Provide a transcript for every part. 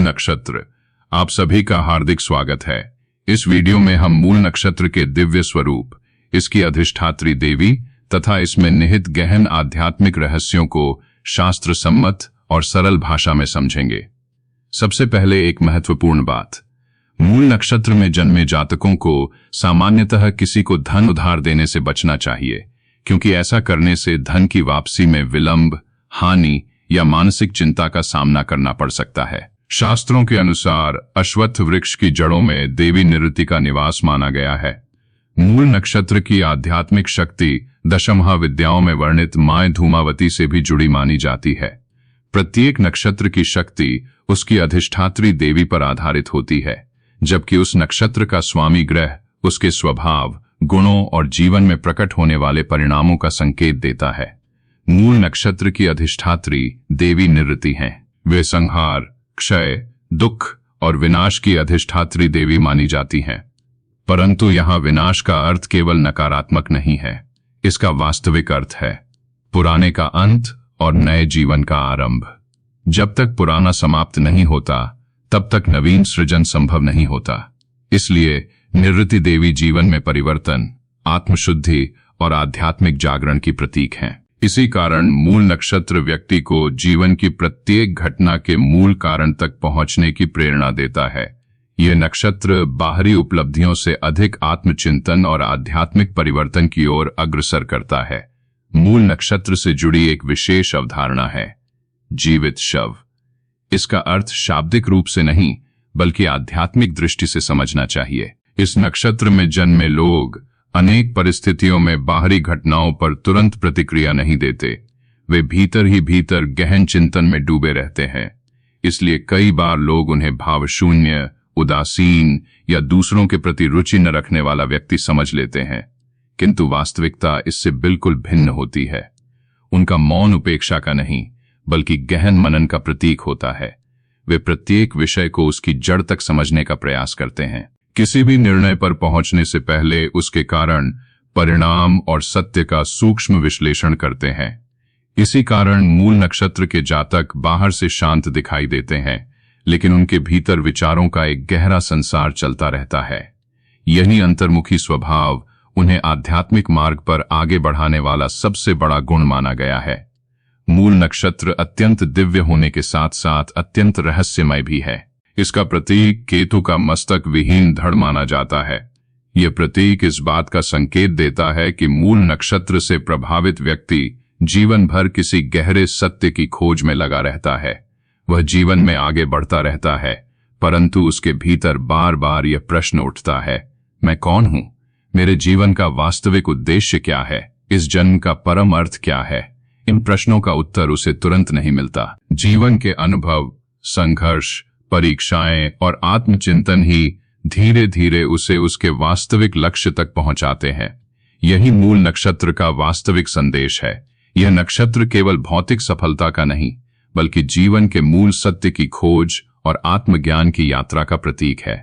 नक्षत्र। आप सभी का हार्दिक स्वागत है। इस वीडियो में हम मूल नक्षत्र के दिव्य स्वरूप, इसकी अधिष्ठात्री देवी तथा इसमें निहित गहन आध्यात्मिक रहस्यों को शास्त्र सम्मत और सरल भाषा में समझेंगे। सबसे पहले एक महत्वपूर्ण बात, मूल नक्षत्र में जन्मे जातकों को सामान्यतः किसी को धन उधार देने से बचना चाहिए, क्योंकि ऐसा करने से धन की वापसी में विलंब, हानि या मानसिक चिंता का सामना करना पड़ सकता है। शास्त्रों के अनुसार अश्वत्थ वृक्ष की जड़ों में देवी निरृति का निवास माना गया है। मूल नक्षत्र की आध्यात्मिक शक्ति दशमहाविद्याओं में वर्णित माय धूमावती से भी जुड़ी मानी जाती है। प्रत्येक नक्षत्र की शक्ति उसकी अधिष्ठात्री देवी पर आधारित होती है, जबकि उस नक्षत्र का स्वामी ग्रह उसके स्वभाव, गुणों और जीवन में प्रकट होने वाले परिणामों का संकेत देता है। मूल नक्षत्र की अधिष्ठात्री देवी निरृति हैं। वे संहार, क्षय, दुख और विनाश की अधिष्ठात्री देवी मानी जाती हैं। परंतु यहाँ विनाश का अर्थ केवल नकारात्मक नहीं है, इसका वास्तविक अर्थ है पुराने का अंत और नए जीवन का आरंभ। जब तक पुराना समाप्त नहीं होता, तब तक नवीन सृजन संभव नहीं होता। इसलिए निरृति देवी जीवन में परिवर्तन, आत्मशुद्धि और आध्यात्मिक जागरण की प्रतीक हैं। इसी कारण मूल नक्षत्र व्यक्ति को जीवन की प्रत्येक घटना के मूल कारण तक पहुंचने की प्रेरणा देता है। यह नक्षत्र बाहरी उपलब्धियों से अधिक आत्मचिंतन और आध्यात्मिक परिवर्तन की ओर अग्रसर करता है। मूल नक्षत्र से जुड़ी एक विशेष अवधारणा है जीवित शव। इसका अर्थ शाब्दिक रूप से नहीं, बल्कि आध्यात्मिक दृष्टि से समझना चाहिए। इस नक्षत्र में जन्मे लोग अनेक परिस्थितियों में बाहरी घटनाओं पर तुरंत प्रतिक्रिया नहीं देते। वे भीतर ही भीतर गहन चिंतन में डूबे रहते हैं। इसलिए कई बार लोग उन्हें भावशून्य, उदासीन या दूसरों के प्रति रुचि न रखने वाला व्यक्ति समझ लेते हैं, किंतु वास्तविकता इससे बिल्कुल भिन्न होती है। उनका मौन उपेक्षा का नहीं, बल्कि गहन मनन का प्रतीक होता है। वे प्रत्येक विषय को उसकी जड़ तक समझने का प्रयास करते हैं। किसी भी निर्णय पर पहुंचने से पहले उसके कारण, परिणाम और सत्य का सूक्ष्म विश्लेषण करते हैं। इसी कारण मूल नक्षत्र के जातक बाहर से शांत दिखाई देते हैं, लेकिन उनके भीतर विचारों का एक गहरा संसार चलता रहता है। यही अंतर्मुखी स्वभाव उन्हें आध्यात्मिक मार्ग पर आगे बढ़ाने वाला सबसे बड़ा गुण माना गया है। मूल नक्षत्र अत्यंत दिव्य होने के साथ साथ अत्यंत रहस्यमय भी है। इसका प्रतीक केतु का मस्तक विहीन धड़ माना जाता है। यह प्रतीक इस बात का संकेत देता है कि मूल नक्षत्र से प्रभावित व्यक्ति जीवन भर किसी गहरे सत्य की खोज में लगा रहता है। वह जीवन में आगे बढ़ता रहता है, परंतु उसके भीतर बार बार यह प्रश्न उठता है, मैं कौन हूं? मेरे जीवन का वास्तविक उद्देश्य क्या है? इस जन्म का परम अर्थ क्या है? इन प्रश्नों का उत्तर उसे तुरंत नहीं मिलता। जीवन के अनुभव, संघर्ष, परीक्षाएं और आत्मचिंतन ही धीरे धीरे उसे उसके वास्तविक लक्ष्य तक पहुंचाते हैं। यही मूल नक्षत्र का वास्तविक संदेश है। यह नक्षत्र केवल भौतिक सफलता का नहीं, बल्कि जीवन के मूल सत्य की खोज और आत्मज्ञान की यात्रा का प्रतीक है।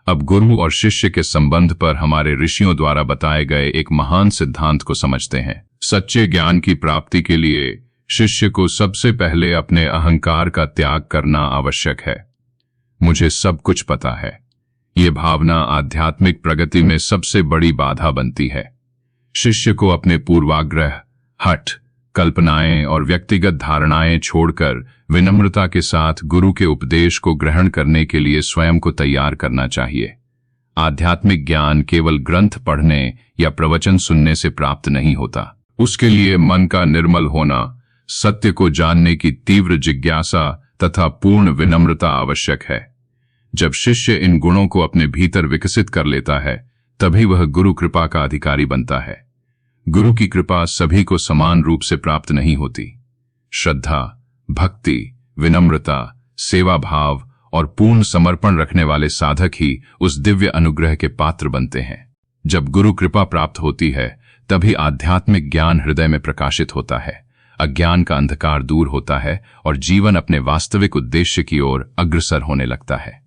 अब गुरु और शिष्य के संबंध पर हमारे ऋषियों द्वारा बताए गए एक महान सिद्धांत को समझते हैं। सच्चे ज्ञान की प्राप्ति के लिए शिष्य को सबसे पहले अपने अहंकार का त्याग करना आवश्यक है। मुझे सब कुछ पता है, ये भावना आध्यात्मिक प्रगति में सबसे बड़ी बाधा बनती है। शिष्य को अपने पूर्वाग्रह, हठ, कल्पनाएं और व्यक्तिगत धारणाएं छोड़कर विनम्रता के साथ गुरु के उपदेश को ग्रहण करने के लिए स्वयं को तैयार करना चाहिए। आध्यात्मिक ज्ञान केवल ग्रंथ पढ़ने या प्रवचन सुनने से प्राप्त नहीं होता। उसके लिए मन का निर्मल होना, सत्य को जानने की तीव्र जिज्ञासा तथा पूर्ण विनम्रता आवश्यक है। जब शिष्य इन गुणों को अपने भीतर विकसित कर लेता है, तभी वह गुरु कृपा का अधिकारी बनता है। गुरु की कृपा सभी को समान रूप से प्राप्त नहीं होती। श्रद्धा, भक्ति, विनम्रता, सेवा भाव और पूर्ण समर्पण रखने वाले साधक ही उस दिव्य अनुग्रह के पात्र बनते हैं। जब गुरु कृपा प्राप्त होती है, तभी आध्यात्मिक ज्ञान हृदय में प्रकाशित होता है, अज्ञान का अंधकार दूर होता है और जीवन अपने वास्तविक उद्देश्य की ओर अग्रसर होने लगता है।